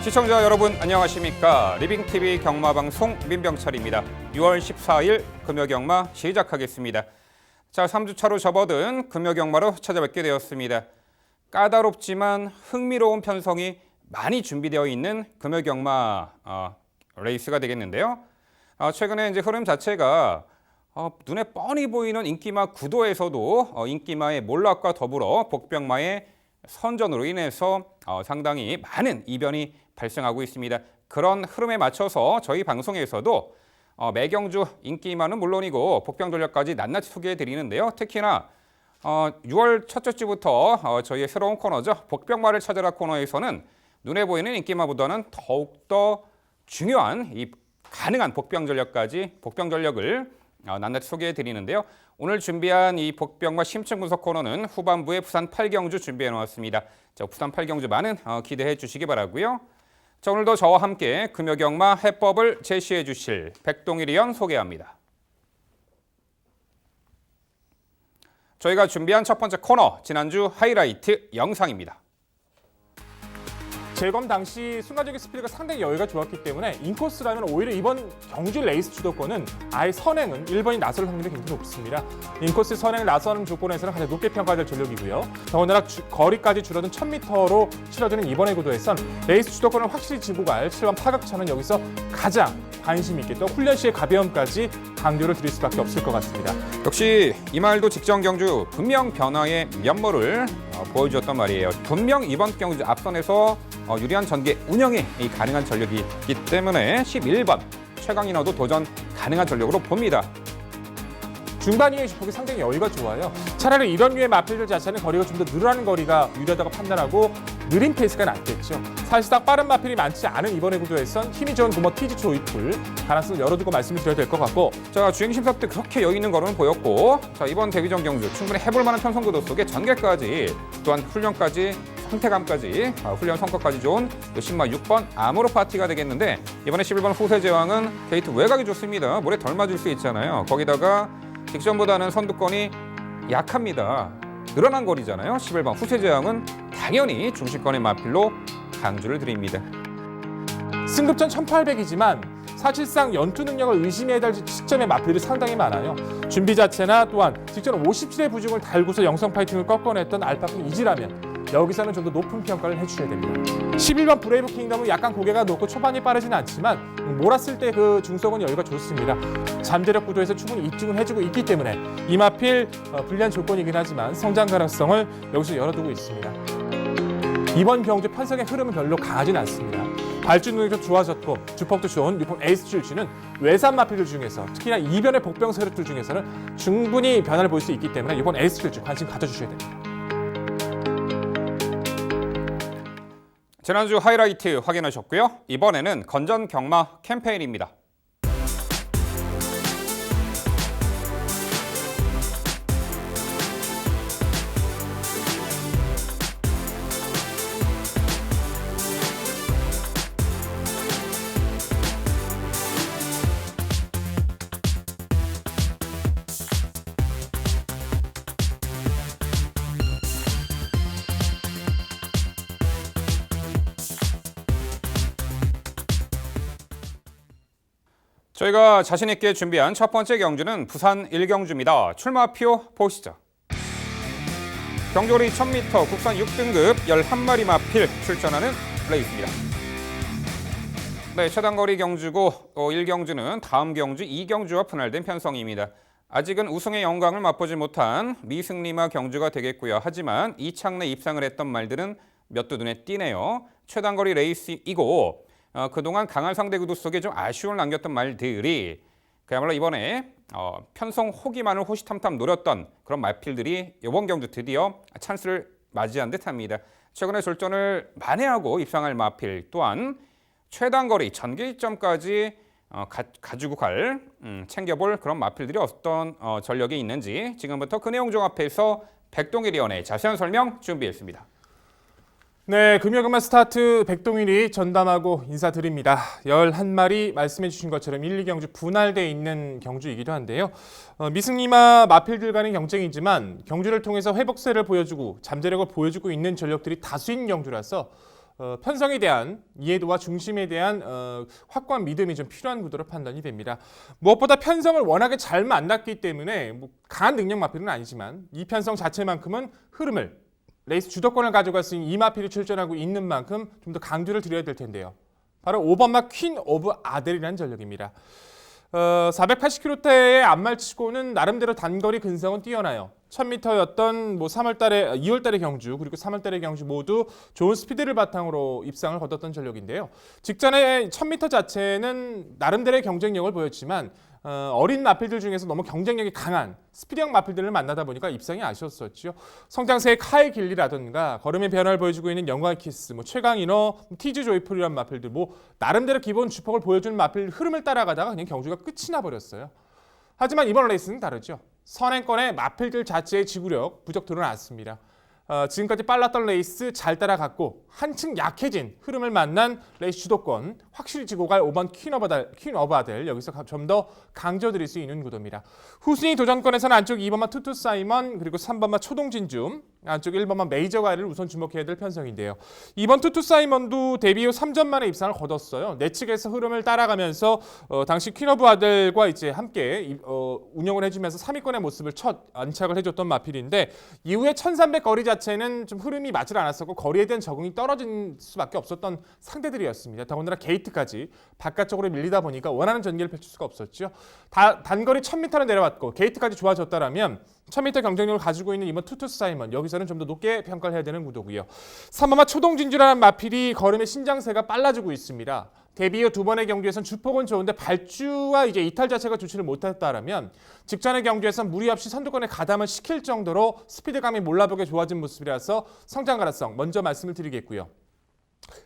시청자 여러분 안녕하십니까? 리빙TV 경마방송 민병철입니다. 6월 14일 금요경마 시작하겠습니다. 자, 3주차로 접어든 금요경마로 찾아뵙게 되었습니다. 까다롭지만 흥미로운 편성이 많이 준비되어 있는 금요경마 레이스가 되겠는데요. 최근에 이제 흐름 자체가 눈에 뻔히 보이는 인기마 구도에서도 인기마의 몰락과 더불어 복병마의 선전으로 인해서 상당히 많은 이변이 발생하고 있습니다. 그런 흐름에 맞춰서 저희 방송에서도 매경주 인기마는 물론이고 복병 전략까지 낱낱이 소개해 드리는데요. 특히나 6월 첫째 주부터 저희의 새로운 코너죠. 복병마를 찾아라 코너에서는 눈에 보이는 인기마보다는 더욱더 중요한 이 가능한 복병 전략을 낱낱이 소개해 드리는데요. 오늘 준비한 이 복병마 심층 분석 코너는 후반부에 부산 8경주 준비해 놓았습니다. 자, 부산 8경주 많은 기대해 주시기 바라고요. 자, 오늘도 저와 함께 금요경마 해법을 제시해 주실 백동일 의원 소개합니다. 저희가 준비한 첫 번째 코너, 지난주 하이라이트 영상입니다. 재검 당시 순간적인 스피드가 상당히 여유가 좋았기 때문에 인코스라면 오히려 이번 경주 레이스 주도권은 아예 선행은 1번이 나설 확률이 굉장히 높습니다. 인코스 선행을 나서는 조건에서는 가장 높게 평가될 전력이고요. 더군다나 거리까지 줄어든 1000m로 치러지는 이번의 구도에선 레이스 주도권을 확실히 쥐고 갈 7번 파격차는 여기서 가장 관심 있게 또 훈련 시의 가벼움까지 강조를 드릴 수밖에 없을 것 같습니다. 역시 이 말도 직전 경주 분명 변화의 면모를 보여주었단 말이에요. 분명 이번 경주 앞선에서 유리한 전개 운영이 가능한 전력이 있기 때문에 11번 최강인어도 도전 가능한 전력으로 봅니다. 중반 이후의 주폭이 상당히 여유가 좋아요. 차라리 이런 류의 마필들 자체는 거리가 좀 더 늘어나는 거리가 유리하다고 판단하고 느린 페이스가 낫겠죠. 사실상 빠른 마필이 많지 않은 이번의 구도에선 힘이 좋은 구머 TG 조이풀 가능성을 열어두고 말씀을 드려야 될 것 같고, 자, 주행 심사 때 그렇게 여유 있는 거는 보였고, 자, 이번 데뷔전 경주 충분히 해볼 만한 편성 구도 속에 전개까지 또한 훈련까지 상태감까지 훈련 성과까지 좋은 신마 6번 아모르 파티가 되겠는데, 이번에 11번 후세 제왕은 게이트 외곽이 좋습니다. 물에 덜 맞을 수 있잖아요. 거기다가 직전보다는 선두권이 약합니다. 늘어난 거리잖아요. 11번 후세 제왕은 당연히 중심권의 마필로 강조를 드립니다. 승급전 1800이지만 사실상 연투 능력을 의심해야 될 시점의 마필들이 상당히 많아요. 준비 자체나 또한 직전 57의 부중을 달고서 영성 파이팅을 꺾어냈던 알파큰 이지라면 여기서는 좀 더 높은 평가를 해주셔야 됩니다. 11번 브레이브 킹덤은 약간 고개가 높고 초반이 빠르진 않지만 몰았을 때 그 중속은 여유가 좋습니다. 잠재력 구도에서 충분히 입증을 해주고 있기 때문에 이 마필 불리한 조건이긴 하지만 성장 가능성을 여기서 열어두고 있습니다. 이번 경주 편성의 흐름은 별로 강하진 않습니다. 발주 능력도 좋아졌고 주폭도 좋은 6번 에이스 출주는 외산 마필들 중에서 특히나 이변의 복병 세력들 중에서는 충분히 변화를 볼 수 있기 때문에 이번 에이스 출주 관심 가져주셔야 됩니다. 지난주 하이라이트 확인하셨고요. 이번에는 건전 경마 캠페인입니다. 저희가 자신 있게 준비한 첫 번째 경주는 부산 1경주입니다. 출마표 보시죠. 경주거리 1000m 국산 6등급 11마리 마필 출전하는 레이스입니다. 네, 최단거리 경주고 1경주는 다음 경주 2경주와 분할된 편성입니다. 아직은 우승의 영광을 맛보지 못한 미승리마 경주가 되겠고요. 하지만 이창내 입상을 했던 말들은 몇 두 눈에 띄네요. 최단거리 레이스이고 그동안 강한 상대 구도 속에 좀 아쉬움을 남겼던 말들이 그야말로 이번에 편성 호기만을 호시탐탐 노렸던 그런 마필들이 이번 경주 드디어 찬스를 맞이한 듯합니다. 최근에 졸전을 만회하고 입상할 마필 또한 최단거리 전개점까지 가지고 챙겨볼 그런 마필들이 어떤 전력이 있는지 지금부터 그 내용 종합해서 백동일 의원의 자세한 설명 준비했습니다. 네, 금요금만 스타트 백동일이 전담하고 인사드립니다. 11마리 말씀해 주신 것처럼 1, 2경주 분할돼 있는 경주이기도 한데요. 미승리마 마필들 간의 경쟁이지만 경주를 통해서 회복세를 보여주고 잠재력을 보여주고 있는 전력들이 다수인 경주라서 편성에 대한 이해도와 중심에 대한 확고한 믿음이 좀 필요한 구도로 판단이 됩니다. 무엇보다 편성을 워낙에 잘 만났기 때문에 뭐 강한 능력 마필은 아니지만 이 편성 자체만큼은 흐름을 레이스 주도권을 가져갈 수 있는 이 마필이 출전하고 있는 만큼 좀 더 강조를 드려야 될 텐데요. 바로 5번마 퀸 오브 아델이라는 전력입니다. 480km대의 앞말치고는 나름대로 단거리 근성은 뛰어나요. 1000m였던 뭐 2월달의 경주 그리고 3월달의 경주 모두 좋은 스피드를 바탕으로 입상을 거뒀던 전력인데요. 직전에 1000m 자체는 나름대로의 경쟁력을 보였지만 어린 마필들 중에서 너무 경쟁력이 강한 스피드형 마필들을 만나다 보니까 입상이 아쉬웠었죠. 성장세의 카이 길리라든가 걸음의 변화를 보여주고 있는 영광의 키스, 뭐 최강인어, 티즈 조이풀이란 마필들 뭐 나름대로 기본 주폭을 보여주는 마필 흐름을 따라가다가 그냥 경주가 끝이 나버렸어요. 하지만 이번 레이스는 다르죠. 선행권의 마필들 자체의 지구력 부쩍 드러났습니다. 지금까지 빨랐던 레이스 잘 따라갔고 한층 약해진 흐름을 만난 레이스 주도권 확실히 지고 갈 5번 퀸 오브 아델 여기서 좀 더 강조드릴 수 있는 구도입니다. 후순위 도전권에서는 안쪽 2번만 투투 사이먼 그리고 3번만 초동진줌 안쪽 1번만 메이저 가이를 우선 주목해야 될 편성인데요. 이번 투투 사이먼도 데뷔 후 3전 만에 입상을 거뒀어요. 내측에서 흐름을 따라가면서 당시 퀸 오브 아델과 이제 함께 운영을 해주면서 3위권의 모습을 첫 안착을 해줬던 마필인데 이후에 1300 거리 자체는 좀 흐름이 맞질 않았었고 거리에 대한 적응이 떨어진 수밖에 없었던 상대들이었습니다. 더군다나 게이트까지 바깥쪽으로 밀리다 보니까 원하는 전개를 펼칠 수가 없었죠. 단거리 1000m를 내려왔고 게이트까지 좋아졌다라면 1000m 경쟁력을 가지고 있는 이번 투투 사이먼 여기서는 좀 더 높게 평가를 해야 되는 구도고요. 3번마 초동진주라는 마필이 걸음의 신장세가 빨라지고 있습니다. 데뷔 후 두 번의 경기에서는 주폭은 좋은데 발주와 이제 이탈 자체가 좋지를 못했다라면 직전의 경기에서는 무리 없이 선두권에 가담을 시킬 정도로 스피드감이 몰라보게 좋아진 모습이라서 성장 가능성 먼저 말씀을 드리겠고요.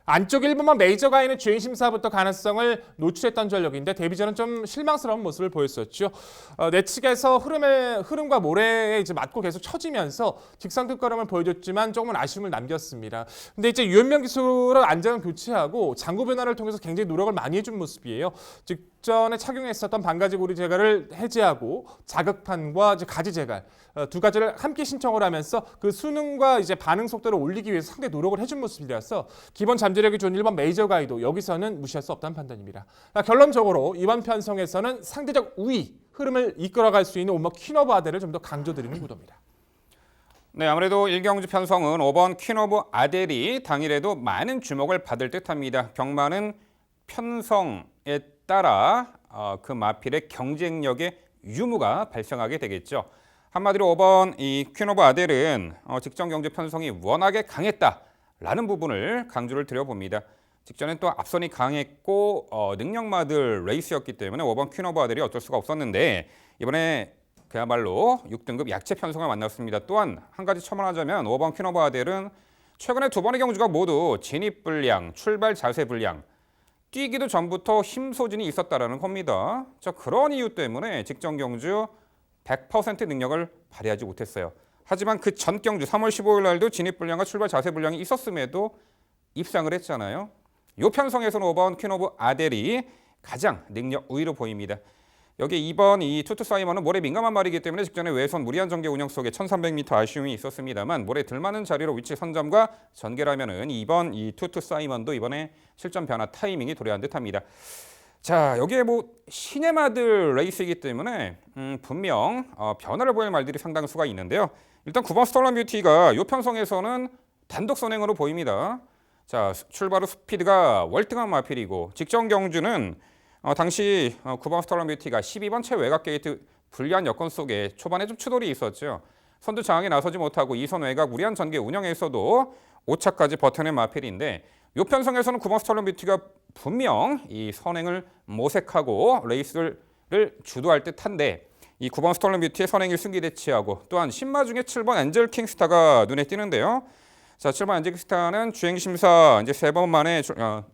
안쪽 1번만 메이저 가이는 주행 심사부터 가능성을 노출했던 전력인데 데뷔전은 좀 실망스러운 모습을 보였었죠. 내측에서 흐름과 모래에 이제 맞고 계속 쳐지면서 직선 뒷걸음을 보여줬지만 조금은 아쉬움을 남겼습니다. 근데 이제 유연명 기술을 안정을 교체하고 장구 변화를 통해서 굉장히 노력을 많이 해준 모습이에요. 직전에 착용했었던 반가지 고리 제갈을 해제하고 자극판과 이제 가지 제갈 두 가지를 함께 신청을 하면서 그 수능과 이제 반응 속도를 올리기 위해서 상당히 노력을 해준 모습이라서 기본 잠재력이 좋은 1번 메이저 가이도 여기서는 무시할 수 없다는 판단입니다. 결론적으로 이번 편성에서는 상대적 우위 흐름을 이끌어갈 수 있는 5번 퀸 오브 아델을 좀 더 강조드리는 구도입니다. 네, 아무래도 1경주 편성은 5번 퀸 오브 아델이 당일에도 많은 주목을 받을 듯합니다. 경마는 편성에 따라 그 마필의 경쟁력의 유무가 발생하게 되겠죠. 한마디로 5번 이 퀸 오브 아델은 직전 경주 편성이 워낙에 강했다라는 부분을 강조를 드려봅니다. 직전엔 또 앞선이 강했고 능력마들 레이스였기 때문에 5번 퀸 오브 아델이 어쩔 수가 없었는데 이번에 그야말로 6등급 약체 편성을 만났습니다. 또한 한 가지 첨언하자면 5번 퀸 오브 아델은 최근에 두 번의 경주가 모두 진입 불량, 출발 자세 불량, 뛰기도 전부터 힘 소진이 있었다라는 겁니다. 자, 그런 이유 때문에 직전 경주 100% 능력을 발휘하지 못했어요. 하지만 그 전 경주 3월 15일 날도 진입 불량과 출발 자세 불량이 있었음에도 입상을 했잖아요. 이 편성에서는 5번 퀸 오브 아델이 가장 능력 우위로 보입니다. 여기 2번 이 투투 사이먼은 모래 민감한 말이기 때문에 직전에 외선 무리한 전개 운영 속에 1300m 아쉬움이 있었습니다만 모래 들맞는 자리로 위치 선점과 전개라면은 2번 이 투투 사이먼도 이번에 실전 변화 타이밍이 도래한 듯합니다. 자, 여기에 뭐 시네마들 레이스이기 때문에 분명 변화를 보일 말들이 상당수가 있는데요. 일단 9번 스톨런 뷰티가 이 편성에서는 단독 선행으로 보입니다. 자, 출발 후 스피드가 월등한 마필이고 직전 경주는 당시 9번 스톨런 뷰티가 12번 최외곽 게이트 불리한 여건 속에 초반에 좀 추돌이 있었죠. 선두 장악에 나서지 못하고 2선 외곽 무리한 전개 운영에서도 5차까지 버텨낸 마필인데 이 편성에서는 9번 스톨런 뷰티가 분명 이 선행을 모색하고 레이스를 주도할 듯한데 이 9번 스톨런 뷰티의 선행 1승기 대치하고 또한 신마 중에 7번 엔젤 킹스타가 눈에 띄는데요. 자, 7번 엔젤 킹스타는 주행 심사 이제 3번 만에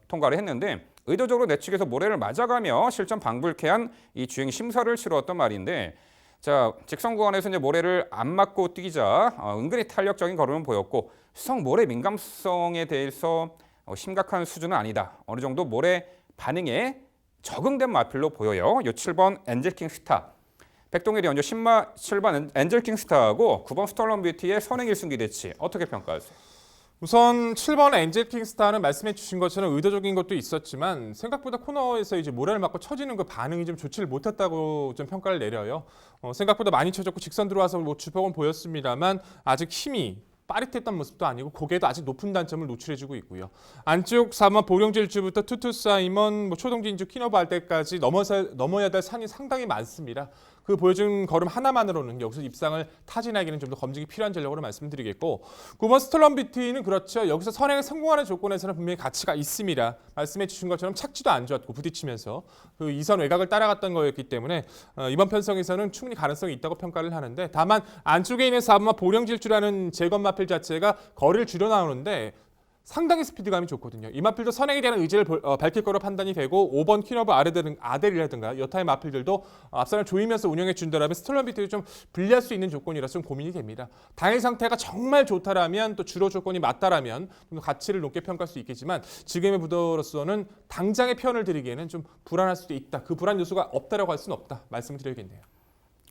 통과를 했는데 의도적으로 내측에서 모래를 맞아가며 실전 방불케한 이 주행 심사를 치루었던 말인데 자, 직선 구간에서 이제 모래를 안 맞고 뛰자 은근히 탄력적인 걸음을 보였고 수성 모래 민감성에 대해서 심각한 수준은 아니다. 어느 정도 모래 반응에 적응된 마필로 보여요. 이 7번 엔젤킹 스타. 백동일이 먼저 7번 엔젤킹 스타하고 9번 스톨런 뷰티의 선행 1승기 대치 어떻게 평가하세요? 우선 7번 엔젤 킹스타는 말씀해 주신 것처럼 의도적인 것도 있었지만 생각보다 코너에서 이제 모래를 맞고 쳐지는 그 반응이 좀 좋지를 못했다고 좀 평가를 내려요. 생각보다 많이 쳐졌고 직선 들어와서 뭐 주먹은 보였습니다만 아직 힘이 빠릿했던 모습도 아니고 고개도 아직 높은 단점을 노출해주고 있고요. 안쪽 4번 보령질주부터 투투 사이먼, 초동진주 키노바 때까지 넘어야 될 산이 상당히 많습니다. 그 보여준 걸음 하나만으로는 여기서 입상을 타진하기는 좀 더 검증이 필요한 전력으로 말씀드리겠고 9번 스톨런 뷰티는 그렇죠. 여기서 선행에 성공하는 조건에서는 분명히 가치가 있습니다. 말씀해 주신 것처럼 착지도 안 좋았고 부딪히면서 그 이선 외곽을 따라갔던 거였기 때문에 이번 편성에서는 충분히 가능성이 있다고 평가를 하는데 다만 안쪽에 있는 4번마 보령질주라는 제건 마필 자체가 거리를 줄여 나오는데 상당히 스피드감이 좋거든요. 이 마필도 선행에 대한 의지를 밝힐 거로 판단이 되고 5번 퀸오브 아델이라든가 여타의 마필들도 앞선을 조이면서 운영해 준다라면 스톨런 비트를 좀 불리할 수 있는 조건이라서 좀 고민이 됩니다. 당일 상태가 정말 좋다라면 또 주로 조건이 맞다라면 좀 가치를 높게 평가할 수 있겠지만 지금의 부도로서는 당장의 표현을 드리기에는 좀 불안할 수도 있다. 그 불안 요소가 없다라고 할 수는 없다. 말씀드려야겠네요.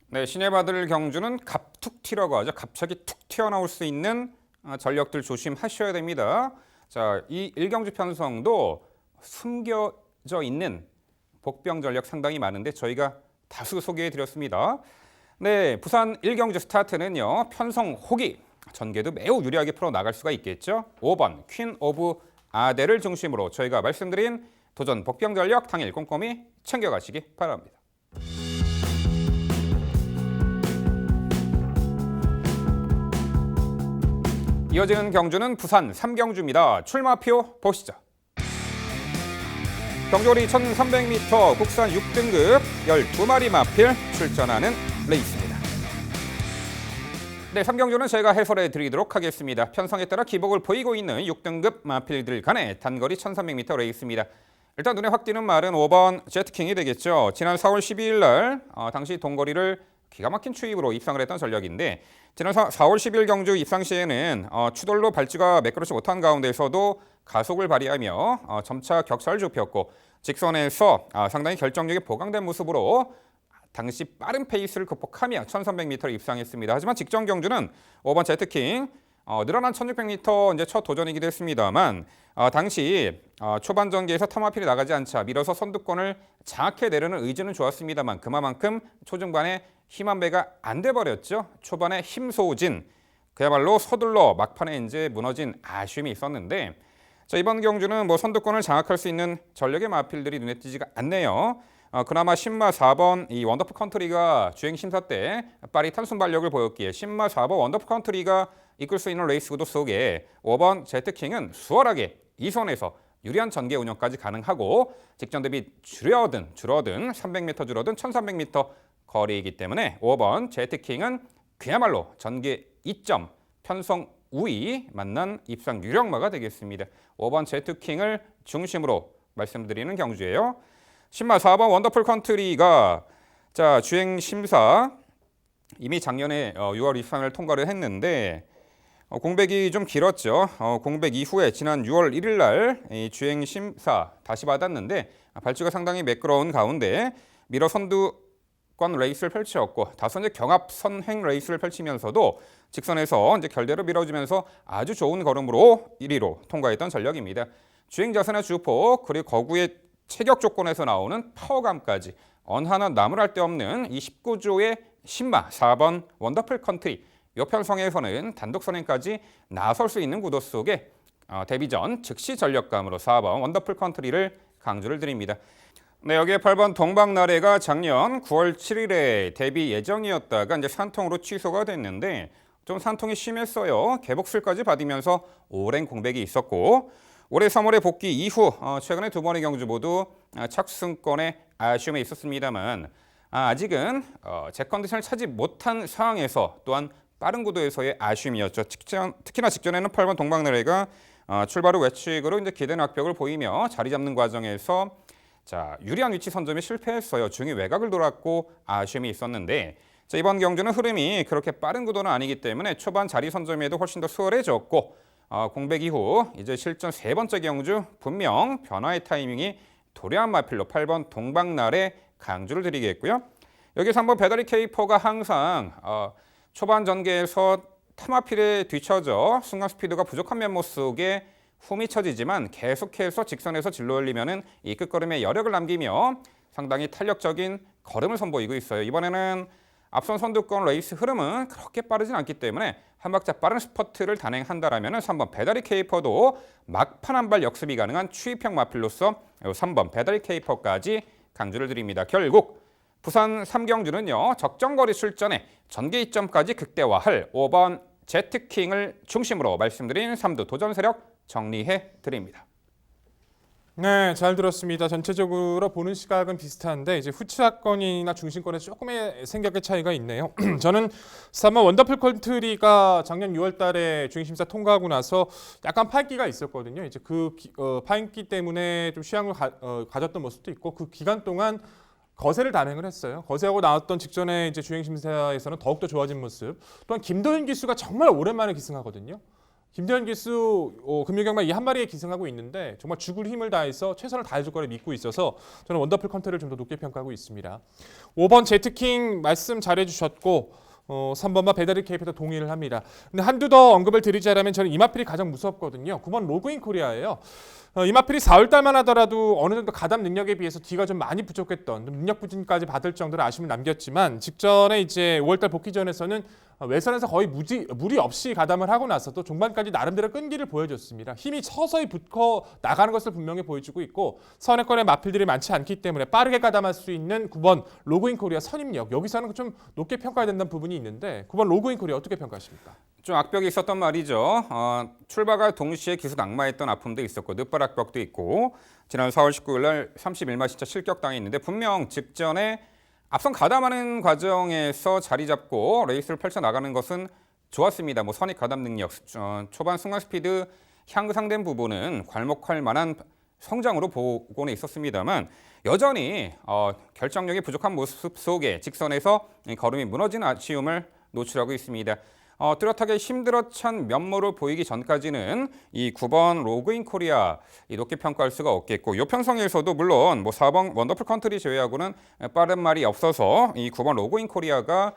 네, 신의 받을 경주는 갑툭 튀라고 하죠. 갑자기 툭 튀어나올 수 있는 전력들 조심하셔야 됩니다. 자, 이 1경주 편성도 숨겨져 있는 복병 전력 상당히 많은데 저희가 다수 소개해드렸습니다. 네, 부산 1경주 스타트는요. 편성 호기, 전개도 매우 유리하게 풀어나갈 수가 있겠죠. 5번 퀸 오브 아델을 중심으로 저희가 말씀드린 도전 복병 전력 당일 꼼꼼히 챙겨가시기 바랍니다. 이어지는 경주는 부산 3경주입니다. 출마표 보시죠. 경주거리 1300m 국산 6등급 12마리 마필 출전하는 레이스입니다. 네, 3경주는 제가 해설해 드리도록 하겠습니다. 편성에 따라 기복을 보이고 있는 6등급 마필들 간의 단거리 1300m 레이스입니다. 일단 눈에 확 띄는 말은 5번 제트킹이 되겠죠. 지난 4월 12일 날 당시 동거리를 기가 막힌 추입으로 입상을 했던 전력인데 지난 4월 10일 경주 입상 시에는 추돌로 발주가 매끄럽지 못한 가운데서도 가속을 발휘하며 점차 격차를 좁혔고 직선에서 상당히 결정력이 보강된 모습으로 당시 빠른 페이스를 극복하며 1300m를 입상했습니다. 하지만 직전 경주는 5번 제트킹 늘어난 1600m 이제 첫 도전이기도 했습니다만 당시 초반 전개에서 터마필이 나가지 않자 밀어서 선두권을 장악해 내려는 의지는 좋았습니다만 그만큼 초중반에 힘한 배가 안 돼 버렸죠. 초반에 힘 소진 그야말로 서둘러 막판에 이제 무너진 아쉬움이 있었는데 자, 이번 경주는 뭐 선두권을 장악할 수 있는 전력의 마필들이 눈에 띄지가 않네요. 그나마 신마 4번 이 원더풀 컨트리가 주행 심사 때 빠릿한 순발력을 보였기에 신마 4번 원더풀 컨트리가 이끌 수 있는 레이스 구도 속에 5번 제트킹은 수월하게 2선에서 유리한 전개 운영까지 가능하고 직전 대비 줄어든 300m 줄어든 1300m 거리이기 때문에 5번 제트킹은 그야말로 전개 2점 편성 우위 만난 입상 유력마가 되겠습니다. 5번 제트킹을 중심으로 말씀드리는 경주예요. 신마 4번 원더풀 컨트리가 자 주행 심사 이미 작년에 6월 입상을 통과를 했는데 공백이 좀 길었죠. 공백 이후에 지난 6월 1일 날 주행 심사 다시 받았는데 발주가 상당히 매끄러운 가운데 밀어 선두권 레이스를 펼쳤고 다소 이제 경합 선행 레이스를 펼치면서도 직선에서 이제 결대로 밀어주면서 아주 좋은 걸음으로 1위로 통과했던 전력입니다. 주행 자세나 주포 그리고 거구의 체격 조건에서 나오는 파워감까지 언 하나 나무랄 데 없는 이 19조의 신마 4번 원더풀 컨트리 이 편성에서는 단독 선행까지 나설 수 있는 구도 속에 데뷔전 즉시 전력감으로 4번 원더풀 컨트리를 강조를 드립니다. 네, 여기에 8번 동방나래가 작년 9월 7일에 데뷔 예정이었다가 이제 산통으로 취소가 됐는데 좀 산통이 심했어요. 개복술까지 받으면서 오랜 공백이 있었고 올해 3월에 복귀 이후 최근에 두 번의 경주 모두 착승권에 아쉬움이 있었습니다만 아직은 제 컨디션을 찾지 못한 상황에서 또한 빠른 구도에서의 아쉬움이었죠. 특히나 직전에는 8번 동방나래가 출발 후 외측으로 이제 기대 낙벽을 보이며 자리 잡는 과정에서 자 유리한 위치 선점에 실패했어요. 중위 외곽을 돌았고 아쉬움이 있었는데 자, 이번 경주는 흐름이 그렇게 빠른 구도는 아니기 때문에 초반 자리 선점에도 훨씬 더 수월해졌고 공백 이후 이제 실전 세 번째 경주 분명 변화의 타이밍이 도래한 마필로 8번 동방나래 강조를 드리겠고요. 여기서 한번 배터리 K4가 항상 초반 전개에서 타마필에 뒤처져 순간 스피드가 부족한 면모 속에 홈이 쳐지지만 계속해서 직선에서 진로 올리면은 이 끝걸음에 여력을 남기며 상당히 탄력적인 걸음을 선보이고 있어요. 이번에는 앞선 선두권 레이스 흐름은 그렇게 빠르진 않기 때문에 한 박자 빠른 스퍼트를 단행한다라면 3번 배다리 케이퍼도 막판 한 발 역습이 가능한 추입형 마필로서 3번 배다리 케이퍼까지 강조를 드립니다. 결국 부산 3경주는요. 적정거리 출전에 전개 이점까지 극대화할 5번 제트킹을 중심으로 말씀드린 3두 도전 세력 정리해 드립니다. 네, 잘 들었습니다. 전체적으로 보는 시각은 비슷한데 이제 후차권이나 중심권에서 조금의 생각의 차이가 있네요. 저는 3번 원더풀 컨트리가 작년 6월달에 중심사 통과하고 나서 약간 파인기가 있었거든요. 이제 그 파인기 때문에 좀 취향을 가졌던 모습도 있고 그 기간 동안 거세를 단행을 했어요. 거세하고 나왔던 직전에 이제 주행 심사에서는 더욱더 좋아진 모습. 또한 김도현 기수가 정말 오랜만에 기승하거든요. 김도현 기수 금요경마 이 한 마리에 기승하고 있는데 정말 죽을 힘을 다해서 최선을 다해줄 거를 믿고 있어서 저는 원더풀 컨트를 좀 더 높게 평가하고 있습니다. 5번 제트킹 말씀 잘해주셨고 3번과 배다리 케이프도 동의를 합니다. 근데 한두 더 언급을 드리자면 저는 이마필이 가장 무섭거든요. 9번 로그인 코리아예요. 이마필이 4월달만 하더라도 어느 정도 가담 능력에 비해서 뒤가 좀 많이 부족했던 능력 부진까지 받을 정도로 아쉬움을 남겼지만 직전에 이제 5월달 복귀전에서는 외선에서 거의 무리 없이 가담을 하고 나서도 종반까지 나름대로 끈기를 보여줬습니다. 힘이 서서히 붙어 나가는 것을 분명히 보여주고 있고 선행권의 마필들이 많지 않기 때문에 빠르게 가담할 수 있는 9번 로그인 코리아 선임력 여기서는 좀 높게 평가해야 된다는 부분이 있는데 9번 로그인 코리아 어떻게 평가하십니까? 좀 악벽이 있었던 말이죠. 출발과 동시에 기수 낙마했던 아픔도 있었고 늦발 악벽도 있고 지난 4월 19일 날 31마 진짜 실격당했는데 분명 직전에 앞선 가담하는 과정에서 자리 잡고 레이스를 펼쳐나가는 것은 좋았습니다. 뭐 선익 가담 능력, 초반 순간 스피드 향상된 부분은 괄목할 만한 성장으로 보고는 있었습니다만 여전히 결정력이 부족한 모습 속에 직선에서 걸음이 무너진 아쉬움을 노출하고 있습니다. 뚜렷하게 힘들어찬 면모를 보이기 전까지는 이 9번 로그인 코리아 높게 평가할 수가 없겠고 요편성에서도 물론 뭐 4번 원더풀 컨트리 제외하고는 빠른 말이 없어서 이 9번 로그인 코리아가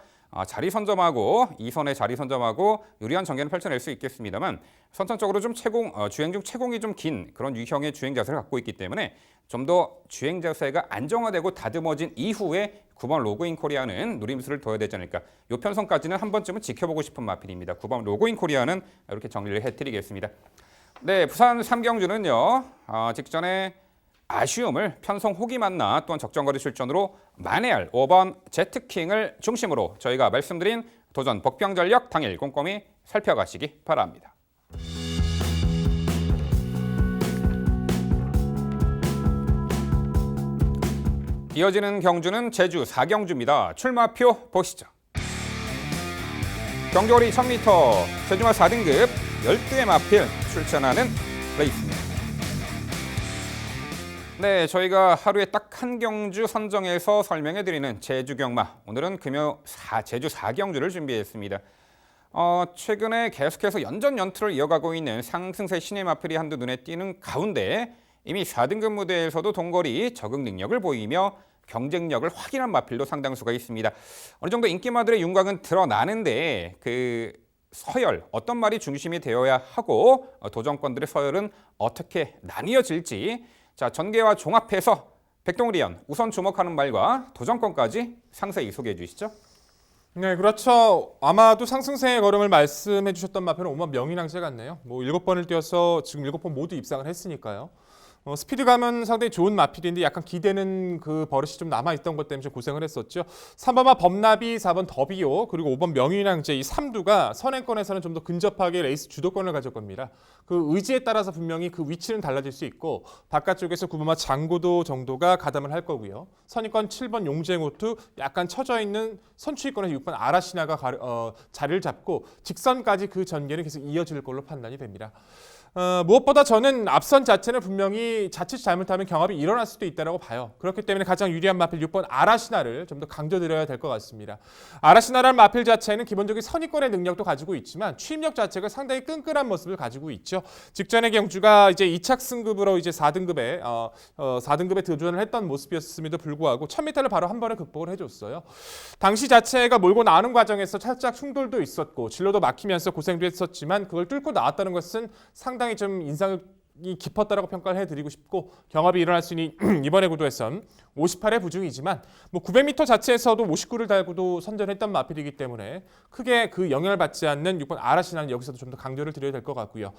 자리 선점하고 2선에 자리 선점하고 유리한 전개를 펼쳐낼 수 있겠습니다만 선천적으로 좀 주행 중 채공이 좀 긴 그런 유형의 주행 자세를 갖고 있기 때문에 좀 더 주행 자세가 안정화되고 다듬어진 이후에 9번 로그인 코리아는 누림수를 둬야 되지 않을까. 요 편성까지는 한 번쯤은 지켜보고 싶은 마필입니다. 9번 로그인 코리아는 이렇게 정리를 해드리겠습니다. 네, 부산 3경주는요. 직전에 아쉬움을 편성 호기 만나 또한 적정거리 출전으로 만회할 5번 제트킹을 중심으로 저희가 말씀드린 도전 복병 전력 당일 꼼꼼히 살펴가시기 바랍니다. 이어지는 경주는 제주 4경주입니다. 출마표 보시죠. 경주거리 1000m, 제주마 4등급 12의 마필 출전하는 레이스입니다. 네, 저희가 하루에 딱 한 경주 선정해서 설명해드리는 제주경마. 오늘은 제주 4경주를 준비했습니다. 최근에 계속해서 연전연투를 이어가고 있는 상승세 신의 마필이 한두 눈에 띄는 가운데 이미 4등급 무대에서도 동거리 적응 능력을 보이며 경쟁력을 확인한 마필도 상당수가 있습니다. 어느 정도 인기마들의 윤곽은 드러나는데 그 서열, 어떤 말이 중심이 되어야 하고 도전권들의 서열은 어떻게 나뉘어질지 자 전개와 종합해서 백동리연 우선 주목하는 말과 도전권까지 상세히 소개해 주시죠. 네, 그렇죠. 아마도 상승세의 걸음을 말씀해 주셨던 마표는 5번 명인항제 같네요. 뭐 7번을 뛰어서 지금 7번 모두 입상을 했으니까요. 스피드감은 상당히 좋은 마필인데 약간 기대는 그 버릇이 좀 남아있던 것 때문에 좀 고생을 했었죠. 3번마 범나비, 4번 더비오, 그리고 5번 명인항제 이 3두가 선행권에서는 좀 더 근접하게 레이스 주도권을 가질 겁니다. 그 의지에 따라서 분명히 그 위치는 달라질 수 있고 바깥쪽에서 9번마 장고도 정도가 가담을 할 거고요. 선입권 7번 용쟁호투 약간 처져 있는 선추위권에서 6번 아라시나가 자리를 잡고 직선까지 그 전개는 계속 이어질 걸로 판단이 됩니다. 무엇보다 저는 앞선 자체는 분명히 자칫 잘못하면 경합이 일어날 수도 있다고 봐요. 그렇기 때문에 가장 유리한 마필 6번 아라시나를 좀 더 강조드려야 될 것 같습니다. 아라시나라는 마필 자체는 기본적인 선입권의 능력도 가지고 있지만 취입력 자체가 상당히 끈끈한 모습을 가지고 있죠. 직전의 경주가 이제 2착 승급으로 이제 4등급에 도전을 했던 모습이었음에도 불구하고 1000m를 바로 한 번에 극복을 해줬어요. 당시 자체가 몰고 나오는 과정에서 살짝 충돌도 있었고 진로도 막히면서 고생도 했었지만 그걸 뚫고 나왔다는 것은 상당히 좀 인상이 깊었다라고 평가를 해드리고 싶고 경합이 일어날 수 있는 이번의 구도에선 58의 부중이지만 뭐 900m 자체에서도 59를 달고도 선전했던 마필이기 때문에 크게 그 영향을 받지 않는 6번 아라시나는 여기서도 좀 더 강조를 드려야 될 것 같고요.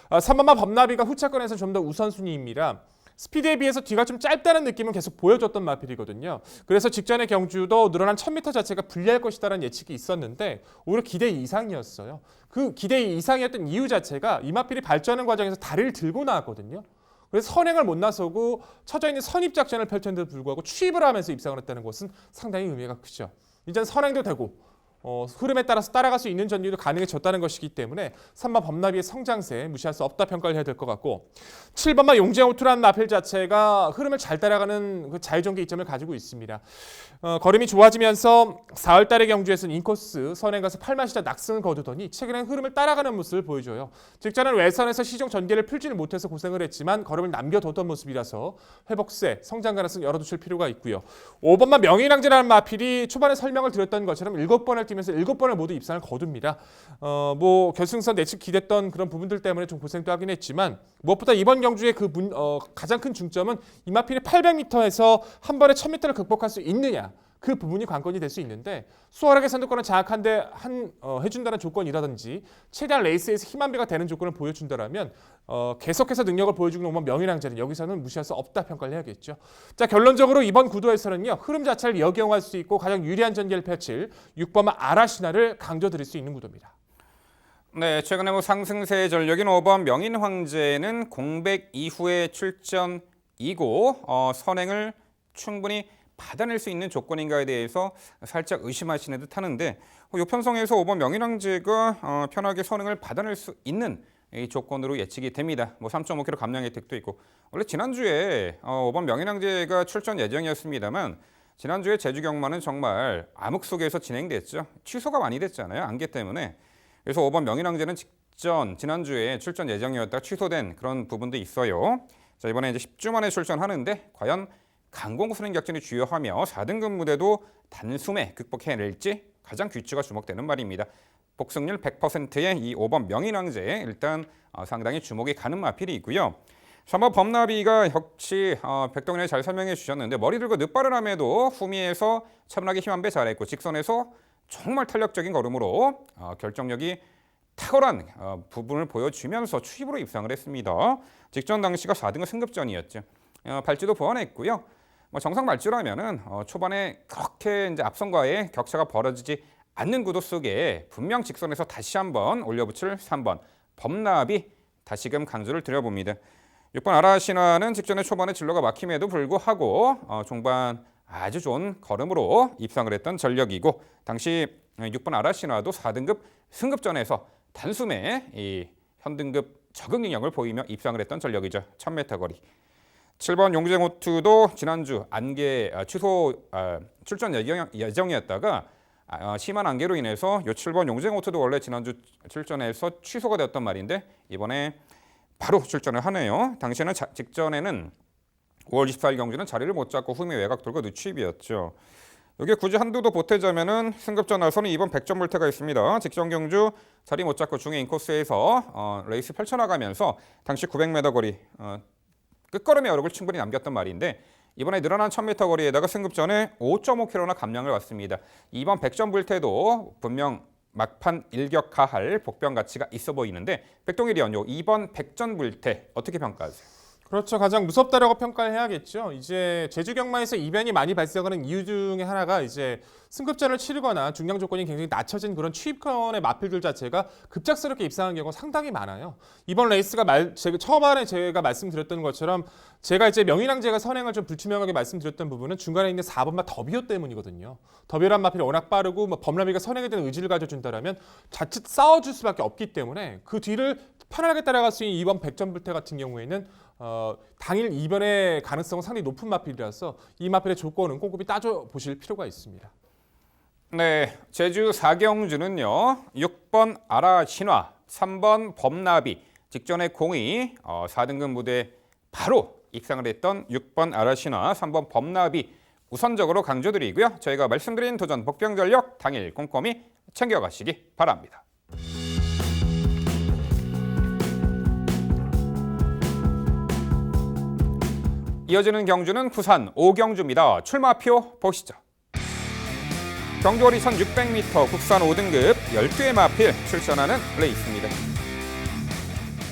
3번마 범나비가 후차권에서 좀 더 우선순위입니다. 스피드에 비해서 뒤가 좀 짧다는 느낌은 계속 보여줬던 마필이거든요. 그래서 직전의 경주도 늘어난 1000m 자체가 불리할 것이다라는 예측이 있었는데 오히려 기대 이상이었어요. 그 기대 이상이었던 이유 자체가 이 마필이 발전하는 과정에서 다리를 들고 나왔거든요. 그래서 선행을 못 나서고 처져 있는 선입 작전을 펼쳤는데도 불구하고 추입을 하면서 입상을 했다는 것은 상당히 의미가 크죠. 이제는 선행도 되고 흐름에 따라서 따라갈 수 있는 전류도 가능해졌다는 것이기 때문에 3번 범나비의 성장세 무시할 수 없다 평가를 해야 될 것 같고 7번만 용재호투라는 마필 자체가 흐름을 잘 따라가는 그 자유전개 이점을 가지고 있습니다. 걸음이 좋아지면서 4월달의 경주에서는 인코스 선행 가서 8마시자 낙승을 거두더니 최근엔 흐름을 따라가는 모습을 보여줘요. 직전엔 외선에서 시종 전개를 풀지를 못해서 고생을 했지만 걸음을 남겨뒀던 모습이라서 회복세, 성장 가능성 열어두실 필요가 있고요. 5번만 명예낭제라는 마필이 초반에 설명을 드렸던 것처럼 7번을 뛰면서 7번을 모두 입상을 거둡니다. 뭐 결승선 예측 기댔던 그런 부분들 때문에 좀 고생도 하긴 했지만 무엇보다 이번 경주의 가장 큰 중점은 이 마필이 800m에서 한 번에 1000m를 극복할 수 있느냐 그 부분이 관건이 될 수 있는데 수월하게 선두권을 장악한데 해준다는 조건이라든지 최대한 레이스에서 힘 한 배가 되는 조건을 보여준다라면 계속해서 능력을 보여주는 5번 명예낭제는 여기서는 무시할 수 없다 평가를 해야겠죠. 자 결론적으로 이번 구도에서는요 흐름 자체를 역이용할 수 있고 가장 유리한 전개를 펼칠 6번마 아라시나를 강조드릴 수 있는 구도입니다. 네, 최근에 상승세 전력인 5번 명인황제는 공백 이후의 출전이고 선행을 충분히 받아낼 수 있는 조건인가에 대해서 살짝 의심하시는 듯 하는데 이 편성에서 5번 명인황제가 편하게 선행을 받아낼 수 있는 이 조건으로 예측이 됩니다. 3.5km 감량 혜택도 있고 원래 지난주에 5번 명인황제가 출전 예정이었습니다만 지난주에 제주 경마는 정말 암흑 속에서 진행됐죠. 취소가 많이 됐잖아요. 안개 때문에. 그래서 5번 명인황제는 지난주에 출전 예정이었다가 취소된 그런 부분도 있어요. 자, 이번에 이제 10주 만에 출전하는데 과연 강공수능 격전이 주요하며 4등급 무대도 단숨에 극복해낼지 가장 귀추가 주목되는 말입니다. 복승률 100%의 이 5번 명인황제 일단 상당히 주목이 가는 마필이 있고요. 3번 범나비가 역시 백동현이 잘 설명해 주셨는데 머리 들고 늦발을 함에도 후미에서 차분하게 힘 한 배 잘했고 직선에서 정말 탄력적인 걸음으로 결정력이 탁월한 부분을 보여주면서 추입으로 입상을 했습니다. 직전 당시가 4등급 승급전이었죠. 발주도 보완했고요. 정상 발주라면은 초반에 그렇게 이제 앞선과의 격차가 벌어지지 않는 구도 속에 분명 직선에서 다시 한번 올려붙일 3번 범나비 다시금 강조를 드려봅니다. 6번 아라시나는 직전에 초반에 진로가 막힘에도 불구하고 종반 아주 좋은 걸음으로 입상을 했던 전력이고 당시 6번 아라시나도 4등급 승급전에서 단숨에 이 현등급 적응 능력을 보이며 입상을 했던 전력이죠. 1000m 거리. 7번 용쟁호투도 지난주 안개 출전 예정이었다가 심한 안개로 인해서 요 7번 용쟁호투도 원래 지난주 출전에서 취소가 되었단 말인데 이번에 바로 출전을 하네요. 당시에는 직전에는 5월 24일 경주는 자리를 못 잡고 후미 외곽 돌고 늦추입이었죠. 여기에 굳이 한두 더 보태자면은 승급전 나서는 이번 100점 물태가 있습니다. 직전 경주 자리 못 잡고 중에 인코스에서 레이스 펼쳐나가면서 당시 900m 거리 끝걸음의 여력을 충분히 남겼단 말인데 이번에 늘어난 1000m 거리에다가 승급전에 5.5km나 감량을 왔습니다. 이번 100점 물태도 분명 막판 일격하할 복병 가치가 있어 보이는데 백동일이 연요 이번 100전 물태 어떻게 평가하세요? 그렇죠. 가장 무섭다라고 평가를 해야겠죠. 이제 제주 경마에서 이변이 많이 발생하는 이유 중에 하나가 이제 승급전을 치르거나 중량 조건이 굉장히 낮춰진 그런 취입권의 마필들 자체가 급작스럽게 입상한 경우가 상당히 많아요. 이번 레이스가 처음에 제가 말씀드렸던 것처럼 제가 이제 명인황제가 선행을 좀 불투명하게 말씀드렸던 부분은 중간에 있는 4번마 더비오 때문이거든요. 더비오란 마필이 워낙 빠르고 범나비가 선행에 대한 의지를 가져준다라면 자칫 싸워줄 수밖에 없기 때문에 그 뒤를 편안하게 따라갈 수 있는 2번 백전불태 같은 경우에는 당일 입원의 가능성은 상당히 높은 마필이라서 이 마필의 조건은 꼼꼼히 따져보실 필요가 있습니다. 네, 제주 사경주는요. 6번 아라신화, 3번 범나비, 직전에 공이 4등급 무대에 바로 입상을 했던 6번 아라신화, 3번 범나비 우선적으로 강조드리고요. 저희가 말씀드린 도전 복병전력 당일 꼼꼼히 챙겨가시기 바랍니다. 이어지는 경주는 부산 오경주입니다. 출마표 보시죠. 경주거리 1600m 국산 5등급 12회 마필 출전하는 레이스입니다.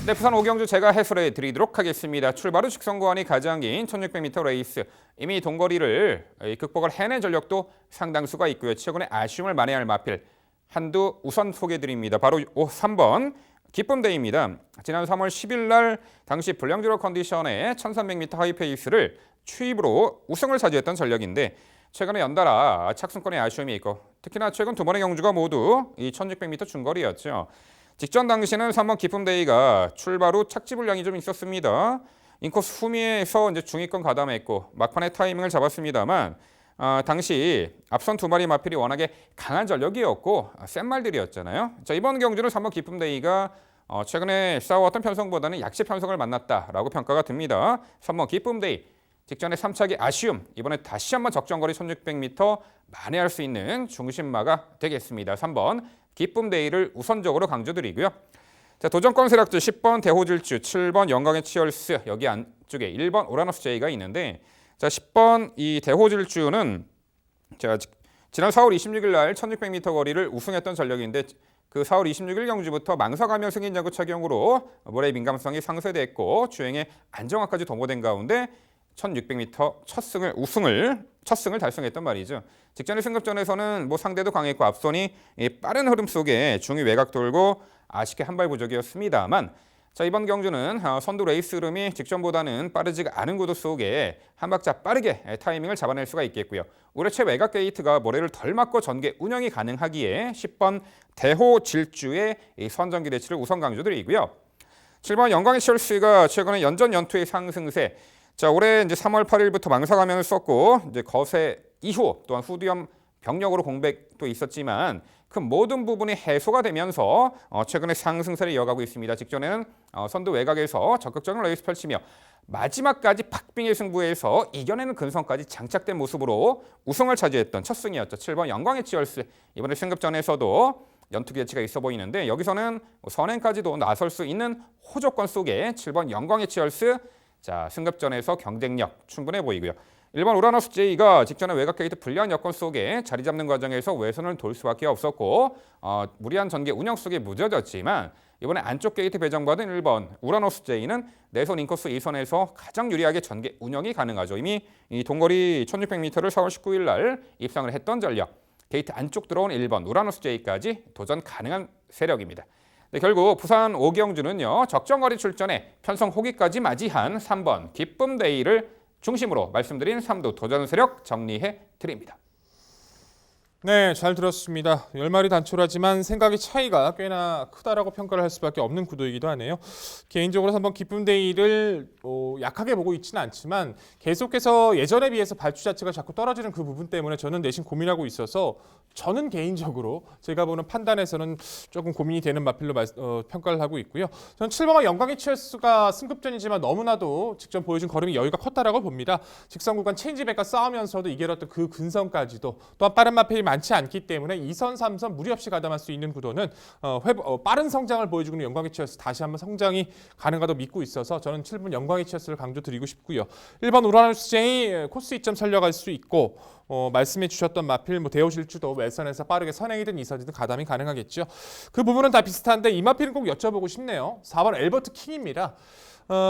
네, 부산 오경주 제가 해설해 드리도록 하겠습니다. 출발 후 직선 구간이 가장 긴 1600m 레이스. 이미 동거리를 극복을 해낸 전력도 상당수가 있고요. 최근에 아쉬움을 만회할 마필 한두 우선 소개해 드립니다. 바로 3번 기쁨데이입니다. 지난 3월 10일 날 당시 불량주로 컨디션의 1300m 하이페이스를 추입으로 우승을 차지했던 전력인데 최근에 연달아 착승권에 아쉬움이 있고 특히나 최근 두 번의 경주가 모두 이 1600m 중거리였죠. 직전 당시는 3번 기쁨데이가 출발 후 착지 불량이 좀 있었습니다. 인코스 후미에서 이제 중위권 가담했고 막판에 타이밍을 잡았습니다만 당시 앞선 두 마리 마필이 워낙에 강한 전력이었고 센 말들이었잖아요. 자, 이번 경주는 3번 기쁨데이가 최근에 싸워왔던 편성보다는 약세 편성을 만났다라고 평가가 듭니다. 3번 기쁨데이 직전에 3차기 아쉬움, 이번에 다시 한번 적정거리 1600m 만회할 수 있는 중심마가 되겠습니다. 3번 기쁨데이를 우선적으로 강조드리고요. 자, 도전권 세력주 10번 대호질주, 7번 영광의 치얼스, 여기 안쪽에 1번 오라노스 제이가 있는데 자, 10번 이 대호질주는 제가 지난 4월 26일 날 1600m 거리를 우승했던 전력인데 그 4월 26일 경주부터 망석하며 승인 야구 착용으로 모래의 민감성이 상쇄됐고 주행에 안정화까지 도모된 가운데 1600m 첫 승을 달성했단 말이죠. 직전의 승급전에서는 상대도 강했고 앞선이 빠른 흐름 속에 중위 외곽 돌고 아쉽게 한 발 부족이었습니다만 자, 이번 경주는 선두 레이스 흐름이 직전보다는 빠르지가 않은 구도 속에 한 박자 빠르게 타이밍을 잡아낼 수가 있겠고요. 올해 최외곽 게이트가 모래를 덜 맞고 전개 운영이 가능하기에 10번 대호 질주의 선전기 대치를 우선 강조드리고요. 7번 영광의 치얼스가 최근에 연전 연투의 상승세. 자, 올해 이제 3월 8일부터 망사가면을 썼고 이제 거세 이후 또한 후두염 병력으로 공백도 있었지만 그 모든 부분이 해소가 되면서 최근에 상승세를 이어가고 있습니다. 직전에는 선두 외곽에서 적극적인 레이스 펼치며 마지막까지 박빙의 승부에서 이겨내는 근성까지 장착된 모습으로 우승을 차지했던 첫 승이었죠. 7번 영광의 치얼스. 이번에 승급전에서도 연투기 대치가 있어 보이는데 여기서는 선행까지도 나설 수 있는 호조건 속에 7번 영광의 치얼스. 자, 승급전에서 경쟁력 충분해 보이고요. 1번 우라노스 제이가 직전에 외곽 게이트 불리한 여건 속에 자리 잡는 과정에서 외선을 돌 수밖에 없었고 무리한 전개 운영 속에 무뎌졌지만 이번에 안쪽 게이트 배정받은 1번 우라노스 제이는 내선 인코스 2선에서 가장 유리하게 전개 운영이 가능하죠. 이미 이 동거리 1600m를 4월 19일 날 입상을 했던 전력. 게이트 안쪽 들어온 1번 우라노스 제이까지 도전 가능한 세력입니다. 네, 결국 부산 오경주는요. 적정거리 출전에 편성 호기까지 맞이한 3번 기쁨데이를 중심으로 말씀드린 3두 도전 세력 정리해 드립니다. 네, 잘 들었습니다. 10마리 단촐하지만 생각의 차이가 꽤나 크다라고 평가를 할 수밖에 없는 구도이기도 하네요. 개인적으로 3번 기쁨데이를 약하게 보고 있지는 않지만 계속해서 예전에 비해서 발주 자체가 자꾸 떨어지는 그 부분 때문에 저는 내심 고민하고 있어서 저는 개인적으로 제가 보는 판단에서는 조금 고민이 되는 마필로 평가를 하고 있고요. 저는 7번과 영광의 치얼스가 승급전이지만 너무나도 직전 보여준 걸음이 여유가 컸다라고 봅니다. 직선 구간 체인지백과 싸우면서도 이겨냈던 그 근성까지도 또한 빠른 마필이 많지 않기 때문에 2선, 3선 무리 없이 가담할 수 있는 구도는 빠른 성장을 보여주고 있는 영광의 치얼스 다시 한번 성장이 가능하다고 믿고 있어서 저는 7번 영광의 치얼스를 강조드리고 싶고요. 1번 우라노스 제이 코스 2점 살려갈 수 있고 말씀해 주셨던 마필 대호질주도 외선에서 빠르게 선행이든 이선이든 가담이 가능하겠죠. 그 부분은 다 비슷한데 이 마필은 꼭 여쭤보고 싶네요. 4번 엘버트 킹입니다.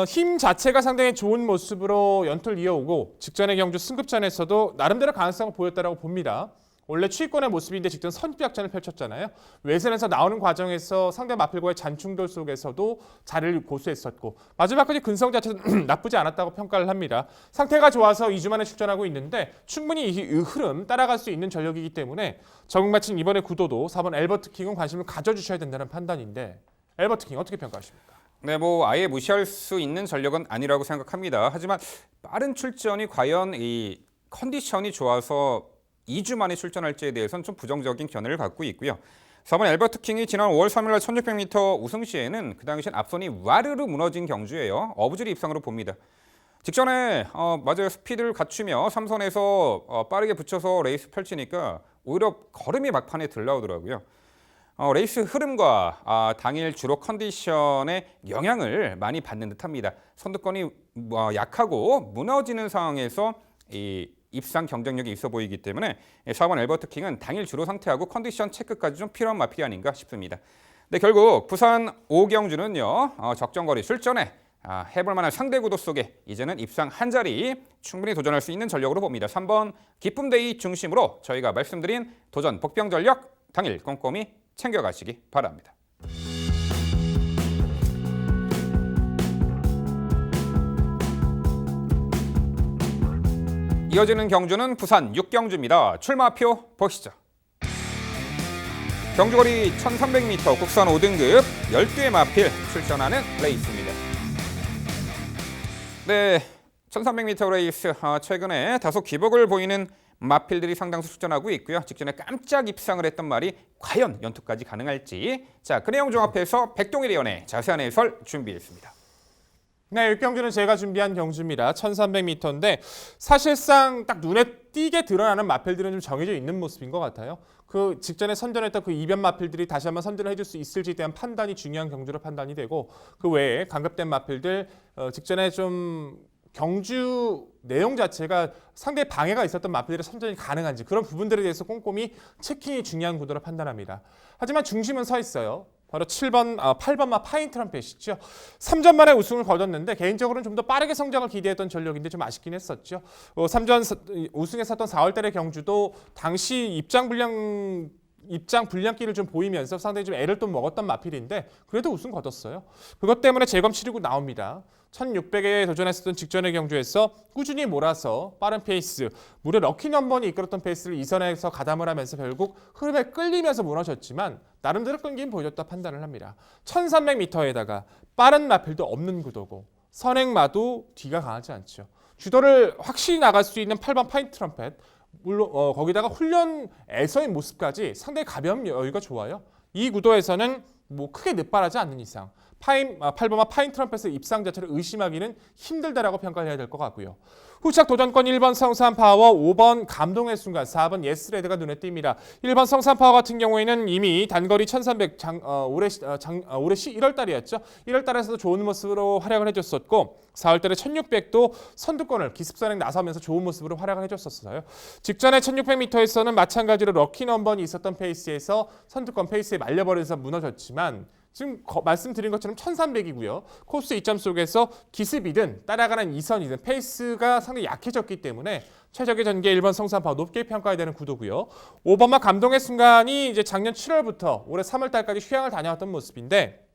힘 자체가 상당히 좋은 모습으로 연투를 이어오고 직전의 경주 승급전에서도 나름대로 가능성을 보였다고 봅니다. 원래 추위권의 모습인데 직전 선입약전을 펼쳤잖아요. 외선에서 나오는 과정에서 상대 마필과의 잔충돌 속에서도 자리를 고수했었고 마지막까지 근성 자체는 나쁘지 않았다고 평가를 합니다. 상태가 좋아서 2주 만에 출전하고 있는데 충분히 이 흐름 따라갈 수 있는 전력이기 때문에 적응마친 이번의 구도도 4번 엘버트 킹은 관심을 가져주셔야 된다는 판단인데 엘버트 킹 어떻게 평가하십니까? 네, 뭐 아예 무시할 수 있는 전력은 아니라고 생각합니다. 하지만 빠른 출전이 과연 이 컨디션이 좋아서 2주 만에 출전할지에 대해서는 좀 부정적인 견해를 갖고 있고요. 4번 엘버트 킹이 지난 5월 3일 날 1600m 우승 시에는 그 당시엔 앞선이 와르르 무너진 경주예요. 어부지리 입상으로 봅니다. 직전에 맞아요. 스피드를 갖추며 3선에서 빠르게 붙여서 레이스 펼치니까 오히려 걸음이 막판에 들나오더라고요. 레이스 흐름과 당일 주로 컨디션의 영향을 많이 받는 듯합니다. 선두권이 약하고 무너지는 상황에서 이 입상 경쟁력이 있어 보이기 때문에 4번 엘버트 킹은 당일 주로 상태하고 컨디션 체크까지 좀 필요한 마필이 아닌가 싶습니다. 네, 결국 부산 오경주는요 적정거리 출전에 해볼 만한 상대 구도 속에 이제는 입상 한 자리 충분히 도전할 수 있는 전력으로 봅니다. 3번 기쁨데이 중심으로 저희가 말씀드린 도전 복병 전력 당일 꼼꼼히 챙겨가시기 바랍니다. 이어지는 경주는 부산 6경주입니다. 출마표 보시죠. 경주거리 1300m 국선 5등급 12회 마필 출전하는 레이스입니다. 네, 1300m 레이스 최근에 다소 기복을 보이는 마필들이 상당수 출전하고 있고요. 직전에 깜짝 입상을 했던 말이 과연 연투까지 가능할지 그 내용 종합해서 백동일 위원의 자세한 해설 준비했습니다. 네, 6경주는 제가 준비한 경주입니다. 1300m인데 사실상 딱 눈에 띄게 드러나는 마필들은 좀 정해져 있는 모습인 것 같아요. 그 직전에 선전했던 그 이변 마필들이 다시 한번 선전을 해줄 수 있을지에 대한 판단이 중요한 경주로 판단이 되고 그 외에 강급된 마필들 직전에 좀 경주 내용 자체가 상대의 방해가 있었던 마필들의 선전이 가능한지 그런 부분들에 대해서 꼼꼼히 체킹이 중요한 구도로 판단합니다. 하지만 중심은 서 있어요. 바로 8번 마 파인 트럼펫이죠. 3전 만에 우승을 거뒀는데 개인적으로는 좀 더 빠르게 성장을 기대했던 전력인데 좀 아쉽긴 했었죠. 3전 우승했었던 4월 달의 경주도 당시 입장 불량기를 좀 보이면서 상당히 좀 애를 또 먹었던 마필인데 그래도 우승 거뒀어요. 그것 때문에 재검 치르고 나옵니다. 1600에 도전했었던 직전의 경주에서 꾸준히 몰아서 빠른 페이스, 무려 럭키 넘버니 이끌었던 페이스를 2선에서 가담을 하면서 결국 흐름에 끌리면서 무너졌지만 나름대로 끈기는 보여줬다 판단을 합니다. 1300m에다가 빠른 마필도 없는 구도고 선행마도 뒤가 강하지 않죠. 주도를 확실히 나갈 수 있는 8번 파인 트럼펫, 물론 거기다가 훈련에서의 모습까지 상당히 가벼운 여유가 좋아요. 이 구도에서는 뭐 크게 늦바라지 않는 이상 8번마 파인 트럼펫의 입상 자체를 의심하기는 힘들다라고 평가해야 될 것 같고요. 후착 도전권 1번 성산 파워, 5번 감동의 순간, 4번 예스레드가 눈에 띕니다. 1번 성산 파워 같은 경우에는 이미 단거리 1300 올해 1월 달이었죠. 1월 달에서도 좋은 모습으로 활약을 해줬었고 4월 달에 1600도 선두권을 기습선행 나서면서 좋은 모습으로 활약을 해줬었어요. 직전에 1600m에서는 마찬가지로 럭키 넘버니 있었던 페이스에서 선두권 페이스에 말려버려서 무너졌지만 지금 말씀드린 것처럼 1300이고요. 코스 이점 속에서 기습이든 따라가는 2선이든 페이스가 상당히 약해졌기 때문에 최적의 전개 1번 성산파워 높게 평가해야 되는 구도고요. 5번마 감동의 순간이 이제 작년 7월부터 올해 3월 달까지 휴양을 다녀왔던 모습인데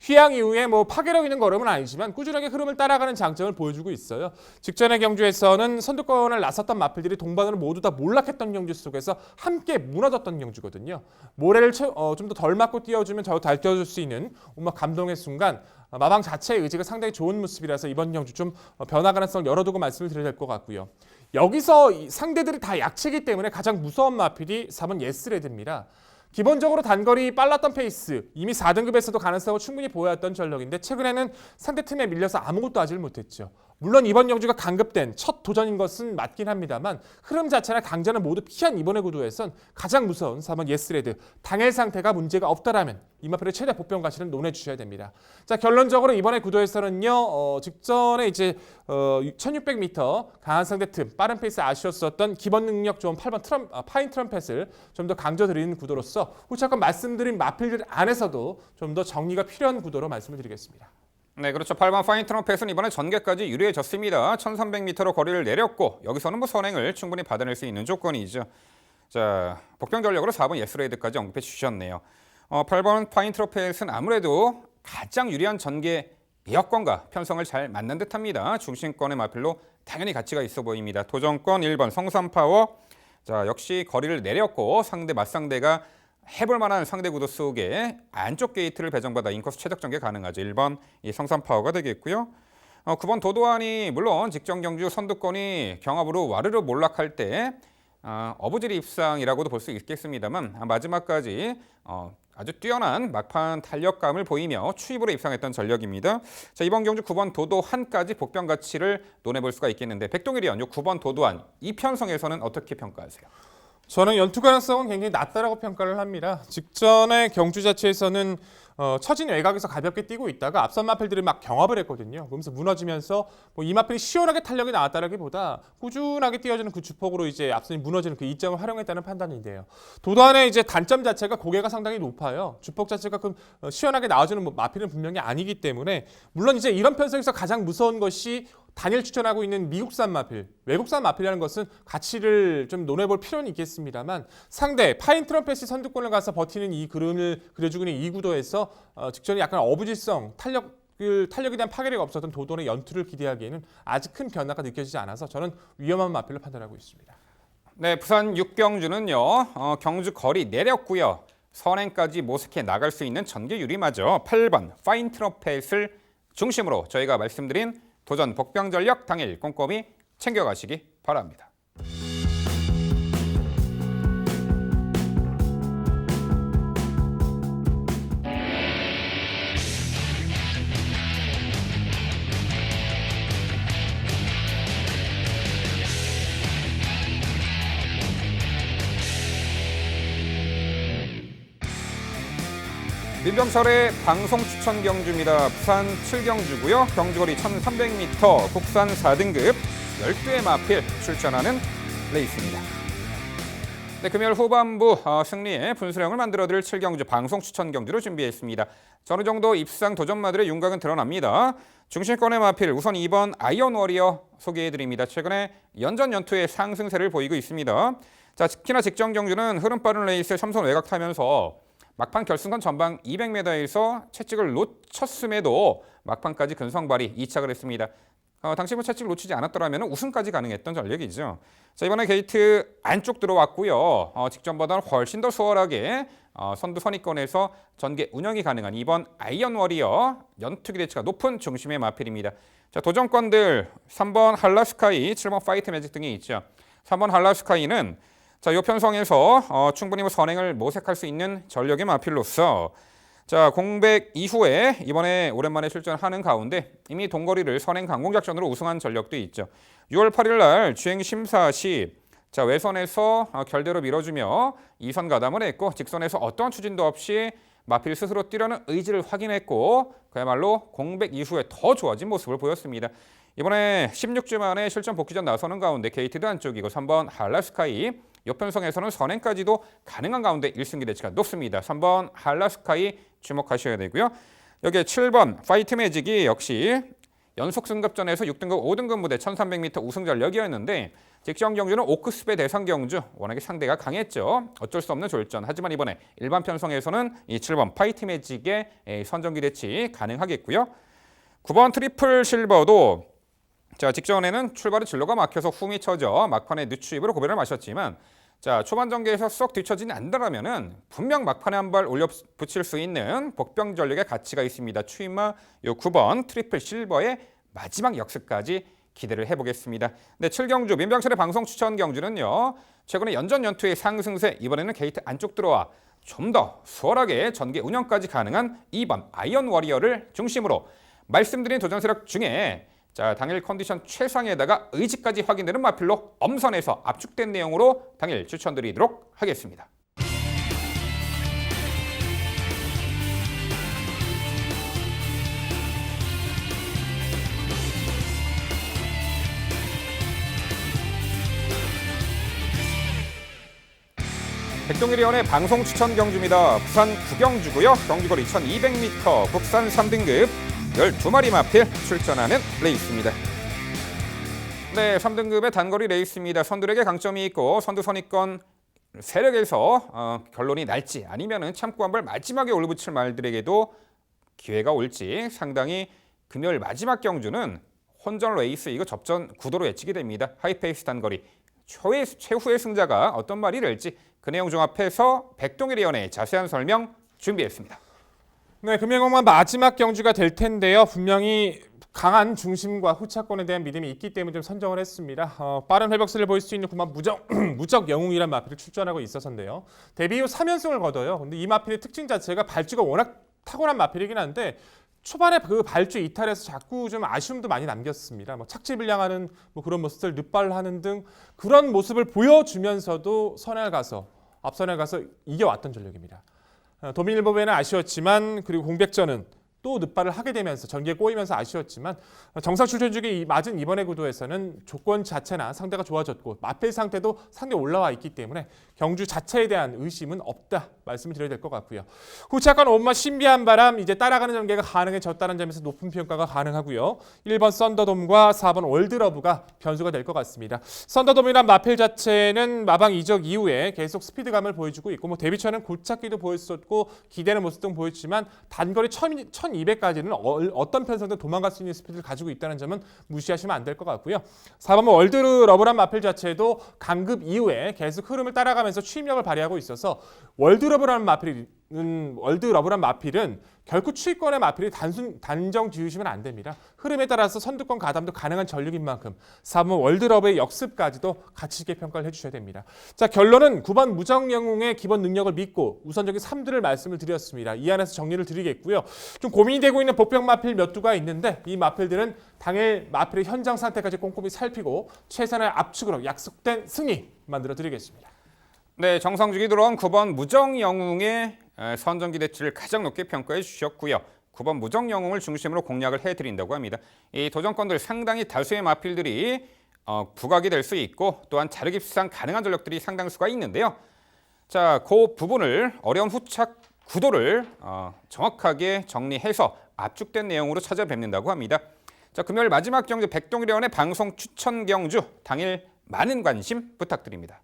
휴양 이후에 뭐 파괴력 있는 걸음은 아니지만 꾸준하게 흐름을 따라가는 장점을 보여주고 있어요. 직전의 경주에서는 선두권을 나섰던 마필들이 동반으로 모두 다 몰락했던 경주 속에서 함께 무너졌던 경주거든요. 모래를 좀 더 덜 맞고 띄워주면 저 잘 띄워줄 수 있는 엄마 감동의 순간 마방 자체의 의지가 상당히 좋은 모습이라서 이번 경주 좀 변화 가능성 열어두고 말씀을 드려야 될 것 같고요. 여기서 상대들이 다 약체이기 때문에 가장 무서운 마필이 4번 예스레드입니다. 기본적으로 단거리 빨랐던 페이스, 이미 4등급에서도 가능성을 충분히 보여왔던 전력인데 최근에는 상대팀에 밀려서 아무것도 하질 못했죠. 물론 이번 경주가 강급된 첫 도전인 것은 맞긴 합니다만 흐름 자체나 강전을 모두 피한 이번의 구도에선 가장 무서운 4번 예스레드, 당일 상태가 문제가 없다라면 이 마필의 최대 복병 가치를 논해 주셔야 됩니다. 자, 결론적으로 이번의 구도에서는요. 직전에 이제 1600m 강한 상대팀 빠른 페이스 아쉬웠었던 기본 능력 좋은 8번 파인 트럼펫을 좀 더 강조드리는 구도로서 후차권 말씀드린 마필들 안에서도 좀 더 정리가 필요한 구도로 말씀을 드리겠습니다. 네, 그렇죠. 8번 파인 트럼펫은 이번에 전개까지 유리해졌습니다. 1300m로 거리를 내렸고 여기서는 뭐 선행을 충분히 받아낼 수 있는 조건이죠. 자, 복병 전력으로 4번 예스레이드까지 언급해 주셨네요. 8번 파인 트럼펫은 아무래도 가장 유리한 전개 여건과 편성을 잘 맞는 듯합니다. 중심권의 마필로 당연히 가치가 있어 보입니다. 도전권 1번 성산파워. 자, 역시 거리를 내렸고 맞상대가 해볼 만한 상대 구도 속에 안쪽 게이트를 배정받아 인코스 최적 전개 가능하죠. 1번 이 성산파워가 되겠고요. 9번 도도안이 물론 직전 경주 선두권이 경합으로 와르르 몰락할 때 어부지리 입상이라고도 볼 수 있겠습니다만 마지막까지 아주 뛰어난 막판 탄력감을 보이며 추입으로 입상했던 전력입니다. 자, 이번 경주 9번 도도한까지 복병 가치를 논해볼 수가 있겠는데 백동일위원 9번 도도한 이 편성에서는 어떻게 평가하세요? 저는 연투 가능성은 굉장히 낮다라고 평가를 합니다. 직전의 경주 자체에서는 처진 외곽에서 가볍게 뛰고 있다가 앞선 마필들이 막 경합을 했거든요. 그러면서 무너지면서 이 마필이 시원하게 탄력이 나왔다라기보다 꾸준하게 뛰어주는 그 주폭으로 이제 앞선이 무너지는 그 이점을 활용했다는 판단인데요. 도도안의 이제 단점 자체가 고개가 상당히 높아요. 주폭 자체가 그 시원하게 나와주는 마필은 분명히 아니기 때문에 물론 이제 이런 편성에서 가장 무서운 것이 단일 추천하고 있는 미국산 마필, 외국산 마필이라는 것은 가치를 좀 논해볼 필요는 있겠습니다만 상대 파인 트럼펫이 선두권을 가서 버티는 이 그림을 그려주고 있는 이 구도에서 직전에 약간 어부질성, 탄력에 대한 파괴력이 없었던 도돈의 연투를 기대하기에는 아직 큰 변화가 느껴지지 않아서 저는 위험한 마필로 판단하고 있습니다. 네, 부산 6경주는요. 경주 거리 내렸고요. 선행까지 모색해 나갈 수 있는 전개 유리마저 8번 파인 트럼펫을 중심으로 저희가 말씀드린 도전 복병 전력 당일 꼼꼼히 챙겨가시기 바랍니다. 민병철의 방송 추천 경주입니다. 부산 7경주고요. 경주거리 1300m, 국산 4등급 12의 마필 출전하는 레이스입니다. 네, 금요일 후반부 승리의 분수령을 만들어드릴 7경주 방송 추천 경주를 준비했습니다. 어느 정도 입상 도전마들의 윤곽은 드러납니다. 중심권의 마필 우선 2번 아이언 워리어 소개해드립니다. 최근에 연전 연투의 상승세를 보이고 있습니다. 자, 특히나 직전 경주는 흐름 빠른 레이스에 삼선 외곽 타면서 막판 결승선 전방 200m에서 채찍을 놓쳤음에도 막판까지 근성 발휘 2착을 했습니다. 당시 채찍을 놓치지 않았더라면 우승까지 가능했던 전력이죠. 자, 이번에 게이트 안쪽 들어왔고요. 직전보다는 훨씬 더 수월하게 선두 선입권에서 전개 운영이 가능한 2번 아이언 워리어 연투 기대치가 높은 중심의 마필입니다. 자, 도전권들 3번 할라스카이, 7번 파이트 매직 등이 있죠. 3번 할라스카이는 자, 이 편성에서 충분히 선행을 모색할 수 있는 전력의 마필로서 자, 공백 이후에 이번에 오랜만에 출전하는 가운데 이미 동거리를 선행 강공 작전으로 우승한 전력도 있죠. 6월 8일 날 주행 심사 시 자, 외선에서 결대로 밀어주며 2선 가담을 했고 직선에서 어떠한 추진도 없이 마필 스스로 뛰려는 의지를 확인했고 그야말로 공백 이후에 더 좋아진 모습을 보였습니다. 이번에 16주 만에 실전 복귀전 나서는 가운데 게이트드 안쪽이고 3번 할라스카이 옆편성에서는 선행까지도 가능한 가운데 1승 기대치가 높습니다. 3번 할라스카이 주목하셔야 되고요. 여기에 7번 파이트 매직이 역시 연속 승급전에서 6등급, 5등급 무대 1300m 우승 전력이었는데 직전 경주는 오크스배 대상 경주 워낙에 상대가 강했죠. 어쩔 수 없는 졸전. 하지만 이번에 일반 편성에서는 이 7번 파이트 매직의 선정 기대치 가능하겠고요. 9번 트리플 실버도 자, 직전에는 출발의 진로가 막혀서 훔이 쳐져 막판에 늦추입으로 고배를 마셨지만 자, 초반 전개에서 쏙 뒤처지지 않는다면은 분명 막판에 한 발 올려 붙일 수 있는 복병 전력의 가치가 있습니다. 추임마 요 9번 트리플 실버의 마지막 역습까지 기대를 해보겠습니다. 네, 7경주 민병철의 방송 추천 경주는요. 최근에 연전 연투의 상승세 이번에는 게이트 안쪽 들어와 좀 더 수월하게 전개 운영까지 가능한 2번 아이언 워리어를 중심으로 말씀드린 도전 세력 중에 자, 당일 컨디션 최상에다가 의지까지 확인되는 마필로 엄선해서 압축된 내용으로 당일 추천드리도록 하겠습니다. 백동일위원의 방송 추천 경주입니다. 부산 9경주고요. 경주거리 1200m, 국산 3등급 12마리 마필 출전하는 레이스입니다. 네, 3등급의 단거리 레이스입니다. 선두에게 강점이 있고 선두 선입권 세력에서 결론이 날지 아니면은 참고 한 발 마지막에 올붙일 말들에게도 기회가 올지 상당히 금요일 마지막 경주는 혼전 레이스 이거 접전 구도로 예측이 됩니다. 하이페이스 단거리 최후의 승자가 어떤 말이 될지 그 내용 종합해서 백동일 위원의 자세한 설명 준비했습니다. 네, 금요일경마 마지막 경주가 될 텐데요. 분명히 강한 중심과 후차권에 대한 믿음이 있기 때문에 좀 선정을 했습니다. 빠른 회복세를 보일 수 있는 구만 무적 영웅이란 마필을 출전하고 있어서인데요. 데뷔 후 3연승을 거둬요. 근데 이 마필의 특징 자체가 발주가 워낙 타고난 마필이긴 한데 초반에 그 발주 이탈에서 자꾸 좀 아쉬움도 많이 남겼습니다. 뭐 착지불량하는 뭐 그런 모습들, 늦발하는 등 그런 모습을 보여주면서도 앞선에 가서 이겨왔던 전력입니다. 도민일보배는 아쉬웠지만 그리고 공백전은 또 늦발을 하게 되면서 전기에 꼬이면서 아쉬웠지만 정상 출전 중에 맞은 이번의 구도에서는 조건 자체나 상대가 좋아졌고 마필 상태도 상대 올라와 있기 때문에 경주 자체에 대한 의심은 없다 말씀을 드려야 될 것 같고요. 후차권 5번 신비한 바람 이제 따라가는 전개가 가능해졌다는 점에서 높은 평가가 가능하고요. 1번 썬더돔과 4번 월드러브가 변수가 될 것 같습니다. 썬더돔이란 마필 자체는 마방 이적 이후에 계속 스피드감을 보여주고 있고 뭐 데뷔처는 골찾기도 보였었고 기대는 모습 등 보였지만 단거리 1200까지는 어떤 편성도 도망갈 수 있는 스피드를 가지고 있다는 점은 무시하시면 안 될 것 같고요. 4번 월드러브란 마필 자체도 강급 이후에 계속 흐름을 따라가면서 추임력을 발휘하고 있어서 월드러브란 마필은 결코 추위권의 마필이 단정 지으시면 안 됩니다. 흐름에 따라서 선두권 가담도 가능한 전력인 만큼 4번 월드러브의 역습까지도 가치 있게 평가를 해주셔야 됩니다. 자, 결론은 9번 무정영웅의 기본 능력을 믿고 우선적인 3들을 말씀을 드렸습니다. 이 안에서 정리를 드리겠고요. 좀 고민이 되고 있는 복병 마필 몇 두가 있는데 이 마필들은 당일 마필의 현장 상태까지 꼼꼼히 살피고 최선의 압축으로 약속된 승리 만들어 드리겠습니다. 네, 정상주기 들어온 9번 무정영웅의 선정 기대치를 가장 높게 평가해 주셨고요. 9번 무정영웅을 중심으로 공략을 해드린다고 합니다. 이 도전권들 상당히 다수의 마필들이 부각이 될 수 있고 또한 자력입상 가능한 전력들이 상당수가 있는데요. 자, 그 부분을 어려운 후착 구도를 정확하게 정리해서 압축된 내용으로 찾아뵙는다고 합니다. 자, 금요일 마지막 경주 백동일 위원의 방송 추천 경주 당일 많은 관심 부탁드립니다.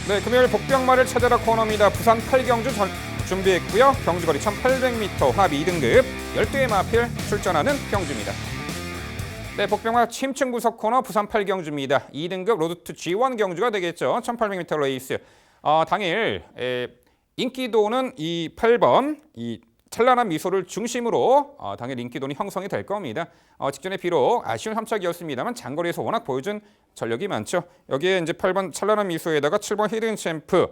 네, 금요일 복병마를 찾아라 코너입니다. 부산 8경주 준비했고요. 경주거리 1800m 합 2등급 12의 마필 출전하는 경주입니다. 네, 복병마 침층 부석 코너 부산 8경주입니다. 2등급 로드투 G1 경주가 되겠죠. 1800m 레이스. 당일 인기도는 이 8번 이 찬란한 미소를 중심으로 당일 인기도는 형성이 될 겁니다. 직전에 비록 아쉬운 3착이었습니다만 장거리에서 워낙 보여준 전력이 많죠. 여기에 이제 8번 찬란한 미소에다가 7번 히든 챔프,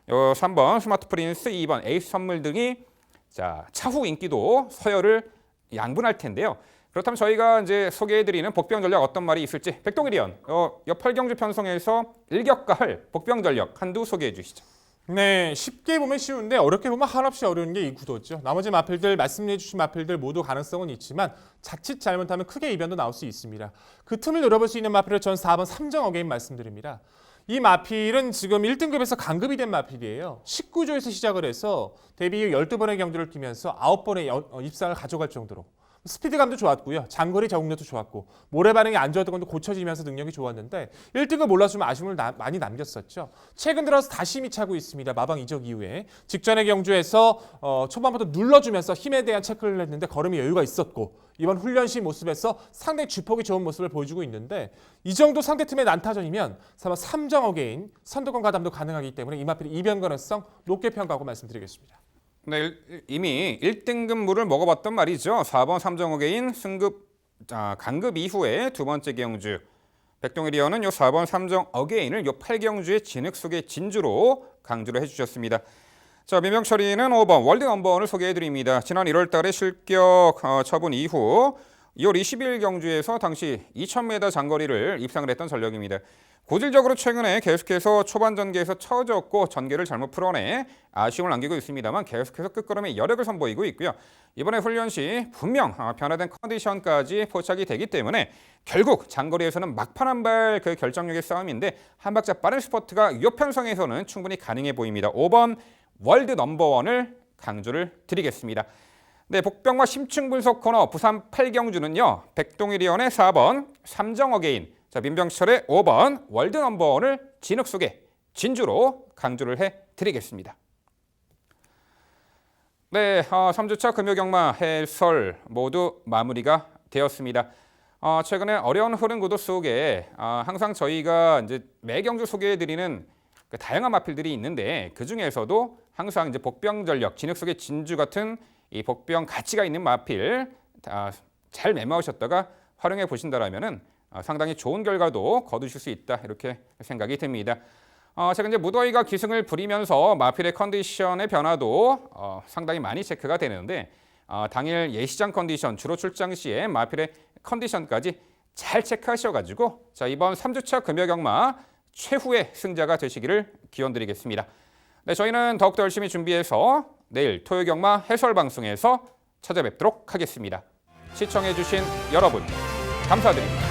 3번 스마트 프린스, 2번 에이스 선물 등이 자 차후 인기도 서열을 양분할 텐데요. 그렇다면 저희가 이제 소개해드리는 복병 전략 어떤 말이 있을지 백동일 위원, 옆 8경주 편성에서 일격가할 복병 전략 한두 소개해 주시죠. 네, 쉽게 보면 쉬운데 어렵게 보면 한없이 어려운 게 이 구도죠. 나머지 마필들, 말씀해 주신 마필들 모두 가능성은 있지만 자칫 잘못하면 크게 이변도 나올 수 있습니다. 그 틈을 노려볼 수 있는 마필을 전 4번 삼정 어게인 말씀드립니다. 이 마필은 지금 1등급에서 강급이 된 마필이에요. 19조에서 시작을 해서 데뷔 후 12번의 경주를 뛰면서 9번의 입상을 가져갈 정도로 스피드감도 좋았고요. 장거리 적응력도 좋았고 모래 반응이 안 좋았던 건도 고쳐지면서 능력이 좋았는데 1등급 올라주면 아쉬움을 많이 남겼었죠. 최근 들어서 다시 힘이 차고 있습니다. 마방 이적 이후에 직전의 경주에서 초반부터 눌러주면서 힘에 대한 체크를 했는데 걸음이 여유가 있었고 이번 훈련 시 모습에서 상당히 주폭이 좋은 모습을 보여주고 있는데 이 정도 상대팀의 난타전이면 삼정 어게인 선두권 가담도 가능하기 때문에 이 마필의 이변 가능성 높게 평가하고 말씀드리겠습니다. 네, 이미 1등급 물을 먹어봤던 말이죠. 4번 삼정어게인 강급 이후에 두 번째 경주. 백동일 위원은 요 4번 삼정어게인을 요 8경주의 진흙 속의 진주로 강조를 해주셨습니다. 자, 민병철이는 5번 월드 넘버원을 소개해드립니다. 지난 1월 달에 실격 처분 이후 2월 20일 경주에서 당시 2000m 장거리를 입상을 했던 전력입니다. 고질적으로 최근에 계속해서 초반 전개에서 처졌고 전개를 잘못 풀어내 아쉬움을 남기고 있습니다만 계속해서 끝걸음에 여력을 선보이고 있고요. 이번에 훈련 시 분명 변화된 컨디션까지 포착이 되기 때문에 결국 장거리에서는 막판 한 발 그 결정력의 싸움인데 한 박자 빠른 스퍼트가 이 편성에서는 충분히 가능해 보입니다. 5번 월드 넘버원을 강조를 드리겠습니다. 네, 복병마 심층 분석 코너 부산 8경주는요. 백동일 위원의 4번 삼정어게인, 자 민병철의 5번 월드 넘버원을 진흙 속에 진주로 강조를 해드리겠습니다. 네, 3주차 금요경마 해설 모두 마무리가 되었습니다. 최근에 어려운 흐름 구도 속에 항상 저희가 이제 매경주 소개해드리는 그 다양한 마필들이 있는데 그 중에서도 항상 이제 복병 전력, 진흙 속의 진주 같은 이 복병 가치가 있는 마필 잘 매매하셨다가 활용해 보신다라면은 상당히 좋은 결과도 거두실 수 있다 이렇게 생각이 듭니다. 제가 이제 무더위가 기승을 부리면서 마필의 컨디션의 변화도 상당히 많이 체크가 되는데 당일 예시장 컨디션, 주로 출장 시에 마필의 컨디션까지 잘 체크하셔가지고 자 이번 3주차 금요경마 최후의 승자가 되시기를 기원드리겠습니다. 네, 저희는 더욱더 열심히 준비해서 내일 토요경마 해설 방송에서 찾아뵙도록 하겠습니다. 시청해주신 여러분 감사드립니다.